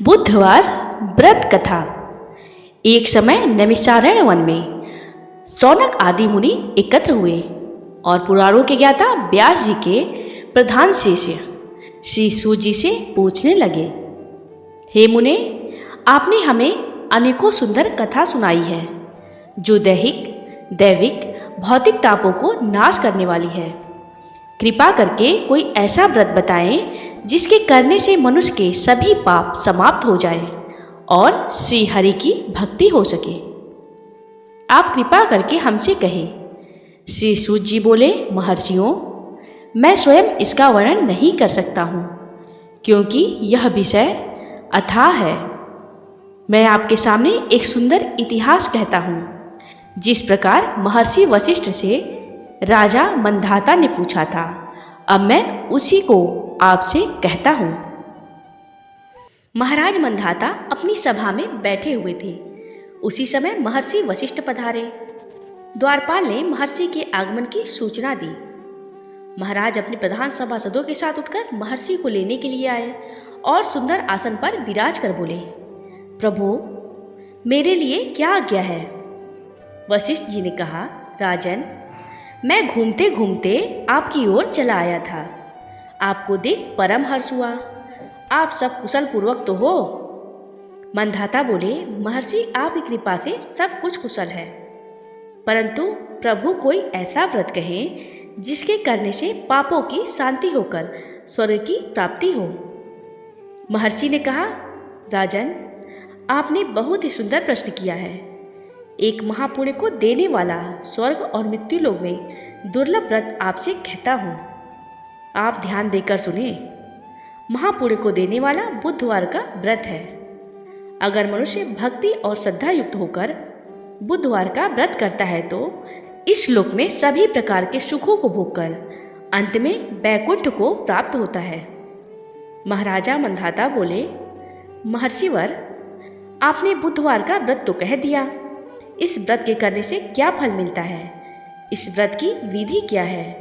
बुधवार व्रत कथा। एक समय नैमिषारण्य वन में शौनक आदि मुनि एकत्र हुए और पुराणों के ज्ञाता व्यास जी के प्रधान शिष्य श्री सूत जी से पूछने लगे, हे मुने, आपने हमें अनेकों सुंदर कथा सुनाई है जो दैविक भौतिक तापों को नाश करने वाली है। कृपा करके कोई ऐसा व्रत बताएं जिसके करने से मनुष्य के सभी पाप समाप्त हो जाए और श्री हरि की भक्ति हो सके। आप कृपा करके हमसे कहें। श्री सूत जी बोले, महर्षियों, मैं स्वयं इसका वर्णन नहीं कर सकता हूँ क्योंकि यह विषय अथाह है। मैं आपके सामने एक सुंदर इतिहास कहता हूँ। जिस प्रकार महर्षि वशिष्ठ से राजा मंधाता ने पूछा था, अब मैं उसी को आपसे कहता हूँ। महाराज मंधाता अपनी सभा में बैठे हुए थे। उसी समय महर्षि वशिष्ठ पधारे। द्वारपाल ने महर्षि के आगमन की सूचना दी। महाराज अपने प्रधान सभासदों के साथ उठकर महर्षि को लेने के लिए आए और सुंदर आसन पर विराज कर बोले, प्रभु, मेरे लिए क्या आज्ञा है? वशिष्ठ जी ने कहा, राजन, मैं घूमते घूमते आपकी ओर चला आया था। आपको देख परम हर्ष हुआ। आप सब कुशल पूर्वक तो हो? मंधाता बोले, महर्षि, आपकी कृपा से सब कुछ कुशल है, परंतु प्रभु कोई ऐसा व्रत कहे जिसके करने से पापों की शांति होकर स्वर्ग की प्राप्ति हो। महर्षि ने कहा, राजन, आपने बहुत ही सुंदर प्रश्न किया है। एक महापुण्य को देने वाला स्वर्ग और मृत्यु लोक में दुर्लभ व्रत आपसे कहता हूँ। आप ध्यान देकर सुने। महापुण्य को देने वाला बुधवार का व्रत है। अगर मनुष्य भक्ति और श्रद्धा युक्त होकर बुधवार का व्रत करता है तो इस लोक में सभी प्रकार के सुखों को भोगकर अंत में वैकुंठ को प्राप्त होता है। महाराजा मंधाता बोले, महर्षिवर, आपने बुधवार का व्रत तो कह दिया। इस व्रत के करने से क्या फल मिलता है? इस व्रत की विधि क्या है?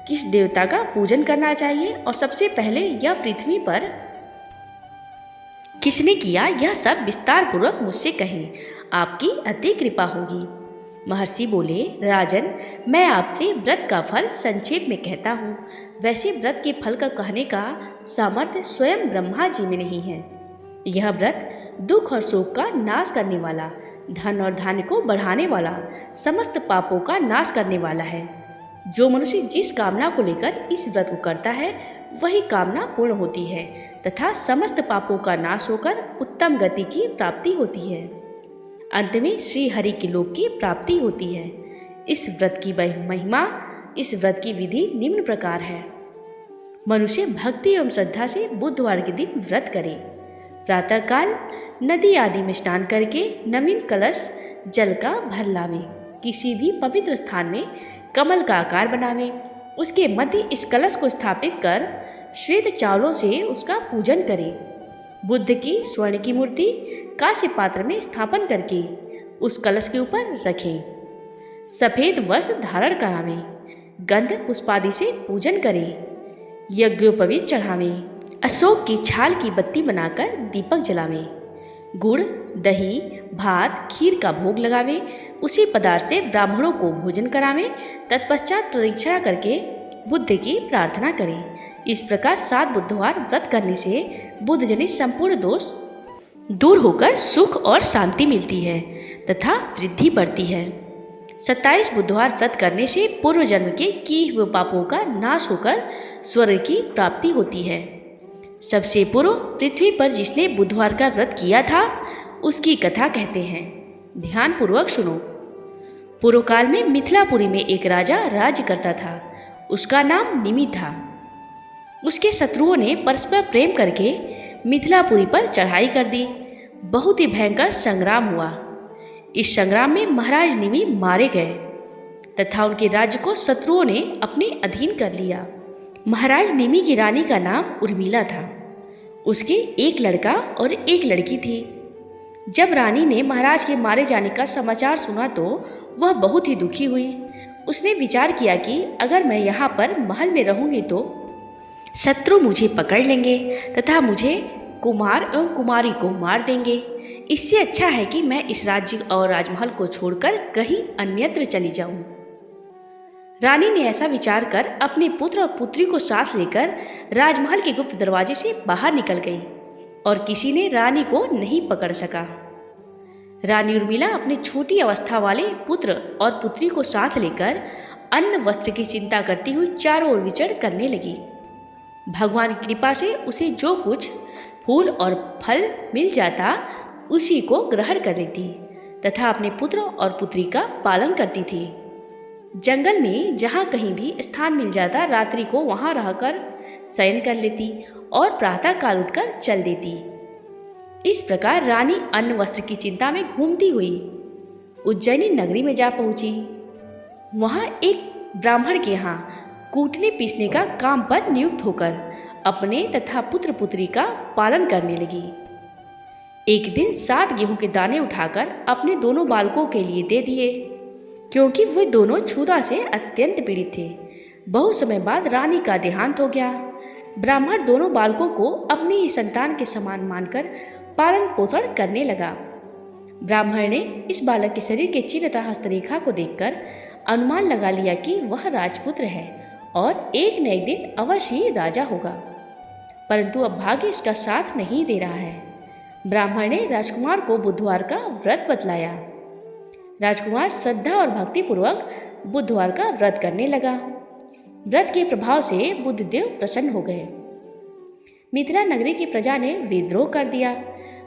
किस देवता का पूजन करना चाहिए और सबसे पहले यह पृथ्वी पर किसने किया, यह सब विस्तार पूर्वक मुझसे कहें। आपकी अति कृपा होगी। महर्षि बोले, राजन, मैं आपसे व्रत का फल संक्षेप में कहता हूँ। वैसे व्रत के फल का कहने का सामर्थ्य स्वयं ब्रह्मा जी में नहीं है। यह व्रत दुख और शोक का नाश करने वाला, धन और धान्य को बढ़ाने वाला, समस्त पापों का नाश करने वाला है। जो मनुष्य जिस कामना को लेकर इस व्रत को करता है वही कामना पूर्ण होती है तथा समस्त पापों का नाश होकर उत्तम गति की प्राप्ति होती है। अंत में श्री हरि के लोक की प्राप्ति होती है। इस व्रत की महिमा, इस व्रत की विधि निम्न प्रकार है। मनुष्य भक्ति एवं श्रद्धा से बुधवार के दिन व्रत करे। प्रातःकाल नदी आदि में स्नान करके नवीन कलश जल का भर लावे। किसी भी पवित्र स्थान में कमल का आकार बनावे। उसके मध्य इस कलश को स्थापित कर श्वेत चावलों से उसका पूजन करे। बुद्ध की स्वर्ण की मूर्ति कांस्य पात्र में स्थापन करके उस कलश के ऊपर रखें। सफेद वस्त्र धारण करावे। गंध पुष्पादि से पूजन करें। यज्ञोपवीत चढ़ावे। अशोक की छाल की बत्ती बनाकर दीपक जलावे। गुड़, दही, भात, खीर का भोग लगावे। उसी पदार्थ से ब्राह्मणों को भोजन करावे। तत्पश्चात प्रदक्षिणा करके बुद्ध की प्रार्थना करें। इस प्रकार 7 बुधवार व्रत करने से बुद्ध जनित संपूर्ण दोष दूर होकर सुख और शांति मिलती है तथा वृद्धि बढ़ती है। 27 बुधवार व्रत करने से पूर्व जन्म के किए हुए पापों का नाश होकर स्वर्ग की प्राप्ति होती है। सबसे पूर्व पृथ्वी पर जिसने बुधवार का व्रत किया था उसकी कथा कहते हैं। ध्यान पूर्वक सुनो। पूर्व काल में मिथिलापुरी में एक राजा राज्य करता था। उसका नाम निमि था। उसके शत्रुओं ने परस्पर प्रेम करके मिथिलापुरी पर चढ़ाई कर दी। बहुत ही भयंकर संग्राम हुआ। इस संग्राम में महाराज निमि मारे गए तथा उनके राज्य को शत्रुओं ने अपने अधीन कर लिया। महाराज निमि की रानी का नाम उर्मिला था। उसके एक लड़का और एक लड़की थी। जब रानी ने महाराज के मारे जाने का समाचार सुना तो वह बहुत ही दुखी हुई। उसने विचार किया कि अगर मैं यहाँ पर महल में रहूंगी तो शत्रु मुझे पकड़ लेंगे तथा मुझे कुमार एवं कुमारी को मार देंगे। इससे अच्छा है कि मैं इस राज्य और राजमहल को छोड़कर कहीं अन्यत्र चली जाऊं। रानी ने ऐसा विचार कर अपने पुत्र और पुत्री को साथ लेकर राजमहल के गुप्त दरवाजे से बाहर निकल गई और किसी ने रानी को नहीं पकड़ सका। रानी उर्मिला अपने छोटी अवस्था वाले पुत्र और पुत्री को साथ लेकर अन्न वस्त्र की चिंता करती हुई चारों ओर विचरण करने लगी। भगवान की कृपा से उसे जो कुछ फूल और फल मिल जाता उसी को ग्रहण कर लेती तथा अपने पुत्र और पुत्री का पालन करती थी। जंगल में जहाँ कहीं भी स्थान मिल जाता रात्रि को वहाँ रहकर शयन कर लेती और प्रातः काल उठकर चल देती। इस प्रकार रानी अन्न वस्त्र की चिंता में घूमती हुई उज्जैनी नगरी में जा पहुंची। वहां एक ब्राह्मण के यहाँ कूटने पीसने का काम पर नियुक्त होकर अपने तथा पुत्र पुत्री का पालन करने लगी। एक दिन 7 गेहूं के दाने उठाकर अपने दोनों बालकों के लिए दे दिए, क्योंकि वे दोनों क्षुधा से अत्यंत पीड़ित थे। बहुत समय बाद रानी का देहांत हो गया। ब्राह्मण दोनों बालकों को अपनी ही संतान के समान मानकर पालन पोषण करने लगा। ब्राह्मण ने इस बालक के शरीर के चिन्ह तथा हस्तरेखा को देखकर अनुमान लगा लिया कि वह राजपुत्र है और एक न एक दिन अवश्य ही राजा होगा, परंतु अब भाग्य इसका साथ नहीं दे रहा है। ब्राह्मण ने राजकुमार को बुधवार का व्रत बतलाया। राजकुमार श्रद्धा और भक्ति पूर्वक बुधवार का व्रत करने लगा। व्रत के प्रभाव से बुद्धदेव प्रसन्न हो गए। मिथिला नगरी की प्रजा ने विद्रोह कर दिया,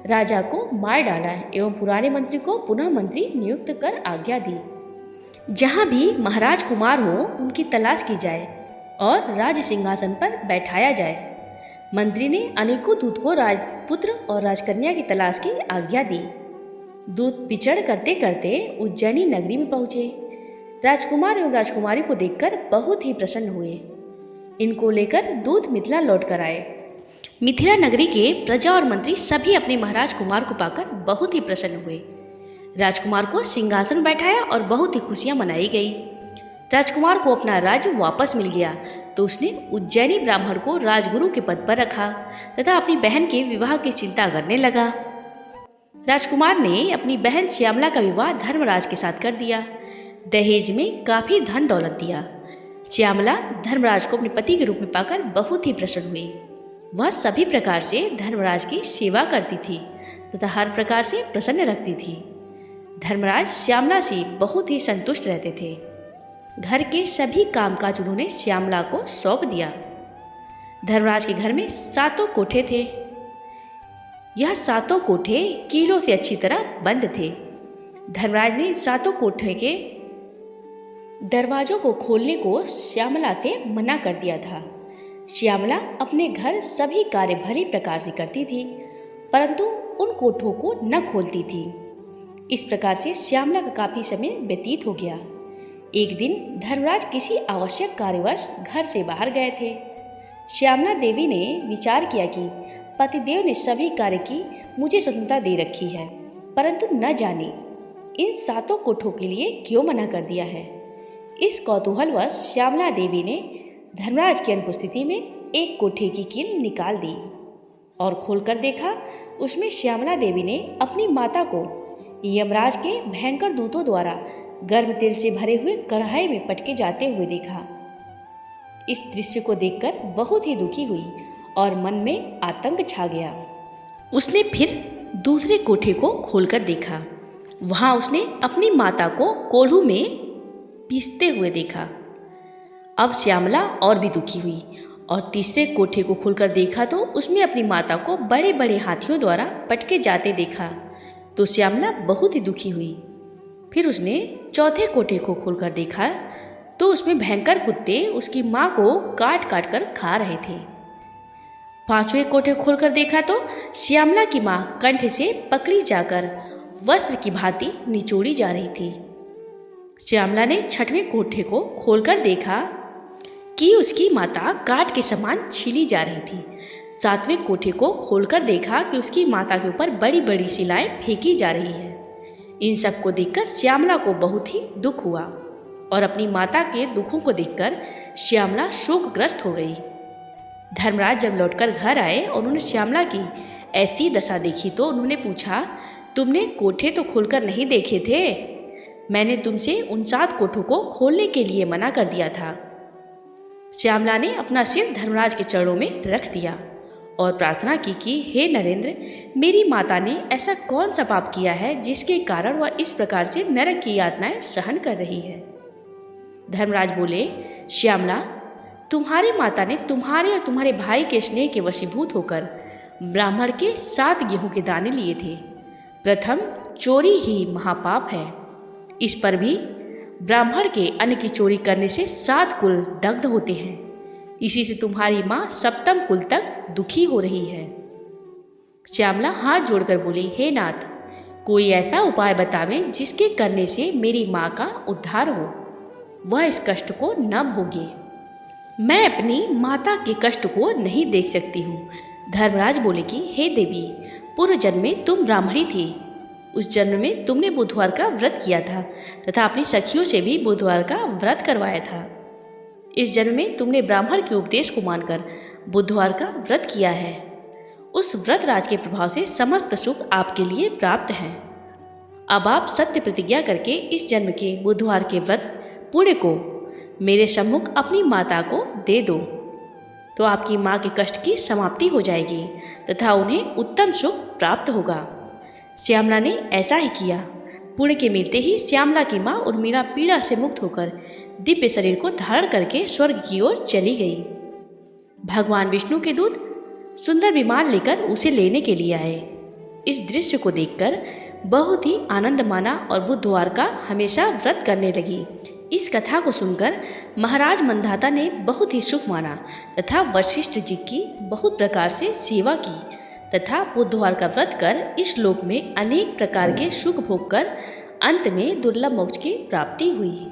राजा को मार डाला एवं पुराने मंत्री को पुनः मंत्री नियुक्त कर आज्ञा दी। जहाँ भी महाराज कुमार हो उनकी तलाश की जाए और राज सिंहासन पर बैठाया जाए। मंत्री ने अनेकों दूत को राजपुत्र और राजकन्या की तलाश की आज्ञा दी। दूत विचरण करते करते उज्जैनी नगरी में पहुँचे। राजकुमार एवं राजकुमारी को देखकर बहुत ही प्रसन्न हुए। इनको लेकर दूत मिथिला लौट कर आए। मिथिला नगरी के प्रजा और मंत्री सभी अपने महाराज कुमार को पाकर बहुत ही प्रसन्न हुए। राजकुमार को सिंहासन बैठाया और बहुत ही खुशियां मनाई गई। राजकुमार को अपना राज्य वापस मिल गया तो उसने उज्जैनी ब्राह्मण को राजगुरु के पद पर रखा तथा अपनी बहन के विवाह की चिंता करने लगा। राजकुमार ने अपनी बहन श्यामला का विवाह धर्मराज के साथ कर दिया। दहेज में काफी धन दौलत दिया। श्यामला धर्मराज को अपने पति के रूप में पाकर बहुत ही प्रसन्न हुई। वह सभी प्रकार से धर्मराज की सेवा करती थी तथा हर प्रकार से प्रसन्न रखती थी। धर्मराज श्यामला से बहुत ही संतुष्ट रहते थे। घर के सभी कामकाज उन्होंने श्यामला को सौंप दिया। धर्मराज के घर में 7 कोठे थे। यह 7 कोठे कीलों से अच्छी तरह बंद थे। धर्मराज ने 7 कोठे के दरवाजों को खोलने को श्यामला से मना कर दिया था। श्यामला अपने घर सभी कार्य भली प्रकार से करती थी, परंतु उन कोठों को न खोलती थी। इस प्रकार से श्यामला का काफी समय व्यतीत हो गया। एक दिन धर्मराज किसी आवश्यक कार्यवश घर से बाहर गए थे। श्यामला देवी ने विचार किया कि पतिदेव ने सभी कार्य की मुझे स्वतंत्रता दे रखी है, परंतु न जाने इन 7 कोठों के लिए क्यों मना कर दिया है। इस कौतूहलवश श्यामला देवी ने धर्मराज की अनुपस्थिति में एक कोठे की कील निकाल दी और खोलकर देखा। उसमें श्यामला देवी ने अपनी माता को यमराज के भयंकर दूतों द्वारा गर्म तेल से भरे हुए कढ़ाई में पटके जाते हुए देखा। इस दृश्य को देखकर बहुत ही दुखी हुई और मन में आतंक छा गया। उसने फिर दूसरे कोठे को खोलकर देखा। वहां उसने अपनी माता को कोल्हू में पीसते हुए देखा। अब श्यामला और भी दुखी हुई और तीसरे कोठे को खोलकर देखा तो उसमें अपनी माता को बड़े बड़े हाथियों द्वारा पटके जाते देखा तो श्यामला बहुत ही दुखी हुई। फिर उसने चौथे कोठे को खोलकर देखा तो उसमें भयंकर कुत्ते उसकी माँ को काट काट कर खा रहे थे। 5वें कोठे खोलकर देखा तो श्यामला की माँ कंठ से पकड़ी जाकर वस्त्र की भांति निचोड़ी जा रही थी। श्यामला ने 6वें कोठे को खोलकर देखा कि उसकी माता काट के समान छीली जा रही थी। 7वें कोठे को खोलकर देखा कि उसकी माता के ऊपर बड़ी बड़ी शिलाएं फेंकी जा रही है। इन सब को देखकर श्यामला को बहुत ही दुख हुआ और अपनी माता के दुखों को देखकर श्यामला शोकग्रस्त हो गई। धर्मराज जब लौटकर घर आए और उन्होंने श्यामला की ऐसी दशा देखी तो उन्होंने पूछा, तुमने कोठे तो खोलकर नहीं देखे थे? मैंने तुमसे उन 7 कोठों को खोलने के लिए मना कर दिया था। श्यामला ने अपना सिर धर्मराज के चरणों में रख दिया और प्रार्थना की कि हे नरेंद्र, मेरी माता ने ऐसा कौन सा पाप किया है जिसके कारण वह इस प्रकार से नरक की यातनाएं सहन कर रही है। धर्मराज बोले, श्यामला, तुम्हारी माता ने तुम्हारे और तुम्हारे भाई के स्नेह के वशीभूत होकर ब्राह्मण के 7 गेहूं के दाने लिए थे। प्रथम चोरी ही महापाप है। इस पर भी ब्राह्मण के अन्न की चोरी करने से 7 कुल दग्ध होते हैं। इसी से तुम्हारी माँ सप्तम कुल तक दुखी हो रही है। श्यामला हाथ जोड़कर बोली, हे नाथ, कोई ऐसा उपाय बतावें जिसके करने से मेरी माँ का उद्धार हो, वह इस कष्ट को न भोगे। मैं अपनी माता के कष्ट को नहीं देख सकती हूँ। धर्मराज बोले कि हे देवी, पूर्व जन्म में तुम ब्राह्मणी थी। उस जन्म में तुमने बुधवार का व्रत किया था तथा अपनी सखियों से भी बुधवार का व्रत करवाया था। इस जन्म में तुमने ब्राह्मण के उपदेश को मानकर बुधवार का व्रत किया है। उस व्रत राज के प्रभाव से समस्त सुख आपके लिए प्राप्त हैं। अब आप सत्य प्रतिज्ञा करके इस जन्म के बुधवार के व्रत पुण्य को मेरे सम्मुख अपनी माता को दे दो, तो आपकी माँ के कष्ट की समाप्ति हो जाएगी तथा उन्हें उत्तम सुख प्राप्त होगा। श्यामला ने ऐसा ही किया। पुण्य के मिलते ही श्यामला की माँ उर्मिला पीड़ा से मुक्त होकर दिव्य शरीर को धारण करके स्वर्ग की ओर चली गई। भगवान विष्णु के दूत सुंदर विमान लेकर उसे लेने के लिए आए। इस दृश्य को देखकर बहुत ही आनंद माना और बुधवार का हमेशा व्रत करने लगी। इस कथा को सुनकर महाराज मंधाता ने बहुत ही सुख माना तथा वशिष्ठ जी की बहुत प्रकार से सेवा की तथा बुधवार का व्रत कर इस लोक में अनेक प्रकार के सुख भोग कर अंत में दुर्लभ मोक्ष की प्राप्ति हुई।